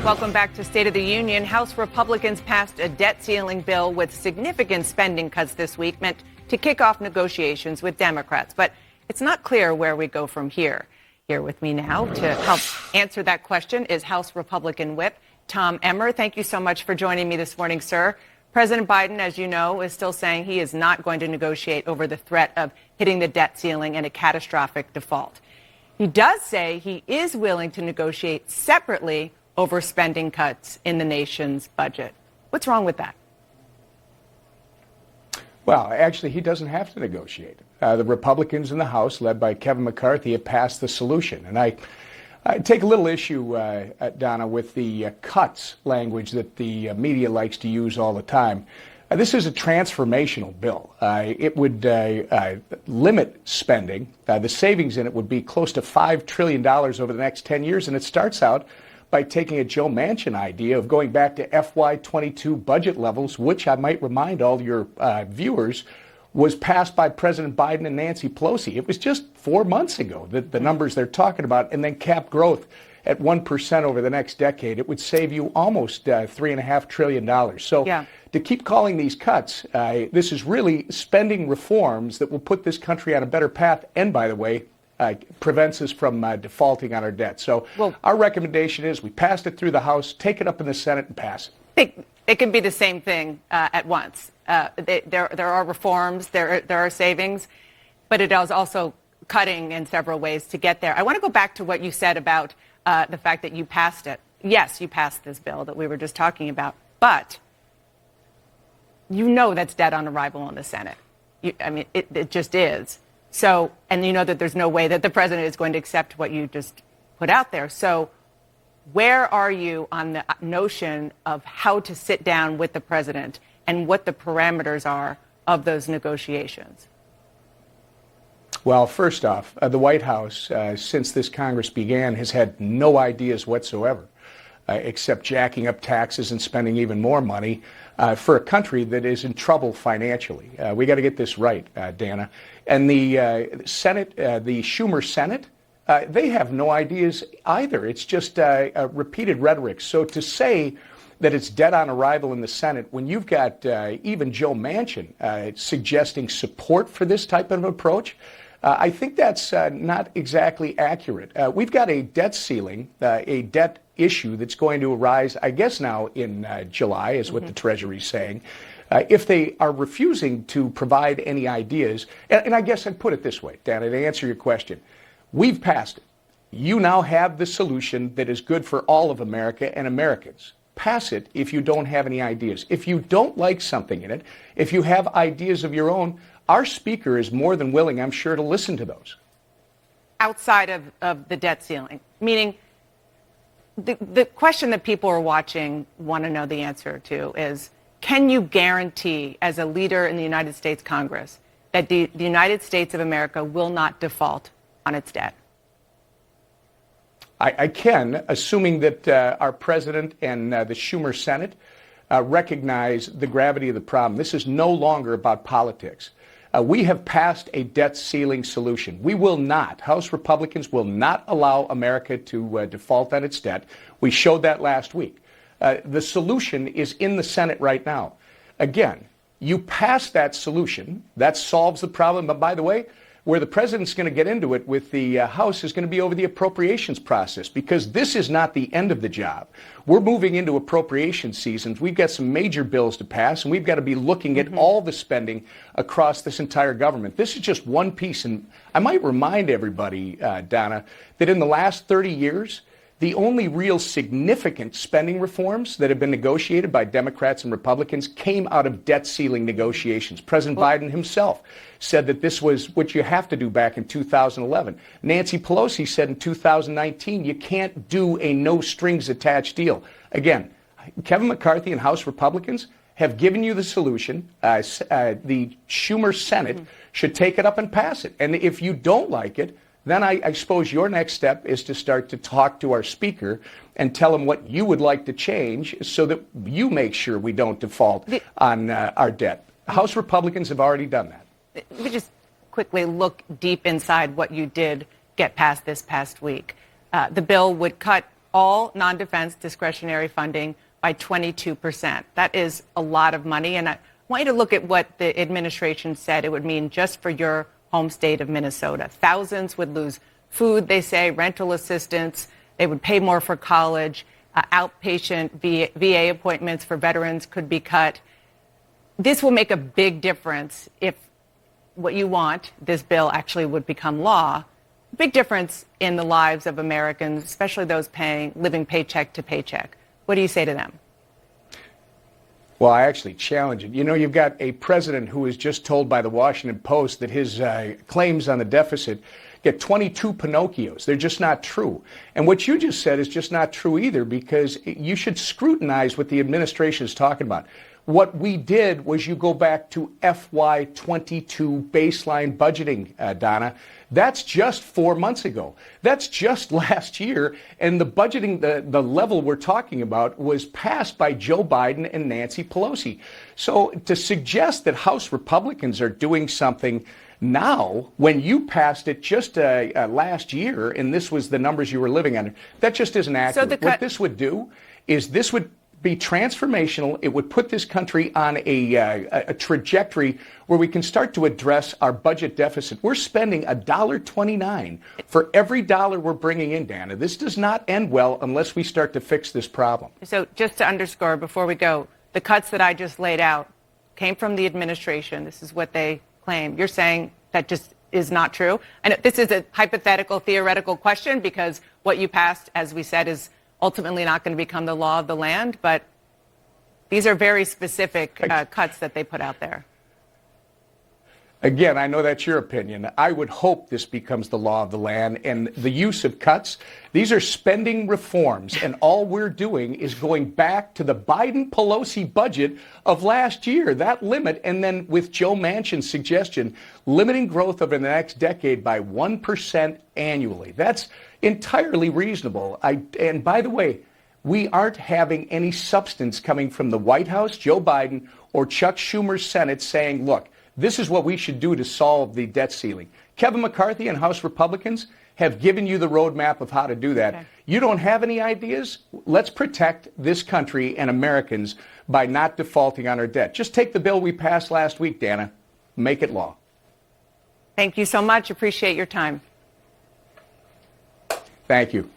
Welcome back to State of the Union. House Republicans passed a debt ceiling bill with significant spending cuts this week meant to kick off negotiations with Democrats. But it's not clear where we go from here. Here with me now to help answer that question is House Republican Whip Tom Emmer. Thank you so much for joining me this morning, sir. President Biden, as you know, is still saying he is not going to negotiate over the threat of hitting the debt ceiling and a catastrophic default. He does say he is willing to negotiate separately over spending cuts in the nation's budget. What's wrong with that? Well, actually, he doesn't have to negotiate. The Republicans in the House, led by Kevin McCarthy, have passed the solution. And I take a little issue, Donna, with the cuts language that the media likes to use all the time. This is a transformational bill. It would limit spending. The savings in it would be close to $5 trillion over the next 10 years. And it starts out by taking a Joe Manchin idea of going back to FY22 budget levels, which I might remind all your viewers was passed by President Biden and Nancy Pelosi. It was just 4 months ago that the numbers they're talking about, and then cap growth at 1% over the next decade. It would save you almost $3.5 trillion. So to keep calling these cuts, this is really spending reforms that will put this country on a better path. And by the way, prevents us from defaulting on our debt. So our recommendation is we passed it through the House, take it up in the Senate and pass it. It can be the same thing at once. There are reforms, there are savings, but it is also cutting in several ways to get there. I want to go back to what you said about the fact that you passed it. Yes, you passed this bill that we were just talking about, but you know that's dead on arrival in the Senate. It just is. So, and you know that there's no way that the president is going to accept what you just put out there. So where are you on the notion of how to sit down with the president and what the parameters are of those negotiations? Well, first off, the White House, since this Congress began, has had no ideas whatsoever, except jacking up taxes and spending even more money for a country that is in trouble financially. We got to get this right, Dana. And the Senate, the Schumer Senate, they have no ideas either. It's just repeated rhetoric. So to say that it's dead on arrival in the Senate when you've got even Joe Manchin suggesting support for this type of approach, I think that's not exactly accurate. We've got a debt ceiling, a debt issue that's going to arise, I guess now in July, is what the Treasury's saying. If they are refusing to provide any ideas, and I guess I'd put it this way, Dana, to answer your question, we've passed it. You now have the solution that is good for all of America and Americans. Pass it if you don't have any ideas. If you don't like something in it, if you have ideas of your own, our speaker is more than willing, I'm sure, to listen to those. Outside of the debt ceiling, meaning the question that people are watching want to know the answer to is, can you guarantee as a leader in the United States Congress that the United States of America will not default on its debt? I can, assuming that our president and the Schumer Senate recognize the gravity of the problem. This is no longer about politics. We have passed a debt ceiling solution. We will not, House Republicans will not allow America to default on its debt. We showed that last week. The solution is in the Senate right now. Again, you pass that solution, that solves the problem. But by the way, where the president's going to get into it with the House is going to be over the appropriations process, because this is not the end of the job. We're moving into appropriation seasons. We've got some major bills to pass, and we've got to be looking at all the spending across this entire government. This is just one piece. And I might remind everybody, Donna, that in the last 30 years, the only real significant spending reforms that have been negotiated by Democrats and Republicans came out of debt ceiling negotiations. President Biden himself said that this was what you have to do back in 2011. Nancy Pelosi said in 2019, you can't do a no strings attached deal. Again, Kevin McCarthy and House Republicans have given you the solution. The Schumer Senate should take it up and pass it. And if you don't like it, then I suppose your next step is to start to talk to our speaker and tell him what you would like to change so that you make sure we don't default on our debt. House Republicans have already done that. Let me just quickly look deep inside what you did get passed this past week. The bill would cut all non-defense discretionary funding by 22%. That is a lot of money. And I want you to look at what the administration said it would mean just for your home state of Minnesota. Thousands would lose food, they say, rental assistance. They would pay more for college. Outpatient VA appointments for veterans could be cut. This will make a big difference if what you want, this bill, actually would become law. Big difference in the lives of Americans, especially those living paycheck to paycheck. What do you say to them? Well, I actually challenge it. You know, you've got a president who was just told by the Washington Post that his claims on the deficit get 22 Pinocchios. They're just not true. And what you just said is just not true either, because you should scrutinize what the administration is talking about. What we did was you go back to FY22 baseline budgeting, Donna. That's just 4 months ago. That's just last year. And the budgeting, the level we're talking about was passed by Joe Biden and Nancy Pelosi. So to suggest that House Republicans are doing something now, when you passed it just last year, and this was the numbers you were living under, that just isn't accurate. What this would do is this would be transformational. It would put this country on a trajectory where we can start to address our budget deficit. We're spending $1.29 for every dollar we're bringing in, Dana. This does not end well unless we start to fix this problem. So just to underscore before we go, the cuts that I just laid out came from the administration. This is what they claim. You're saying that just is not true? And this is a hypothetical, theoretical question because what you passed, as we said, is ultimately not going to become the law of the land, but these are very specific cuts that they put out there. Again, I know that's your opinion. I would hope this becomes the law of the land. And the use of cuts, these are spending reforms. And all we're doing is going back to the Biden-Pelosi budget of last year, that limit. And then with Joe Manchin's suggestion, limiting growth over the next decade by 1% annually. That's entirely reasonable. And by the way, we aren't having any substance coming from the White House, Joe Biden, or Chuck Schumer's Senate saying, look, this is what we should do to solve the debt ceiling. Kevin McCarthy and House Republicans have given you the roadmap of how to do that. Okay. You don't have any ideas? Let's protect this country and Americans by not defaulting on our debt. Just take the bill we passed last week, Dana. Make it law. Thank you so much. Appreciate your time. Thank you.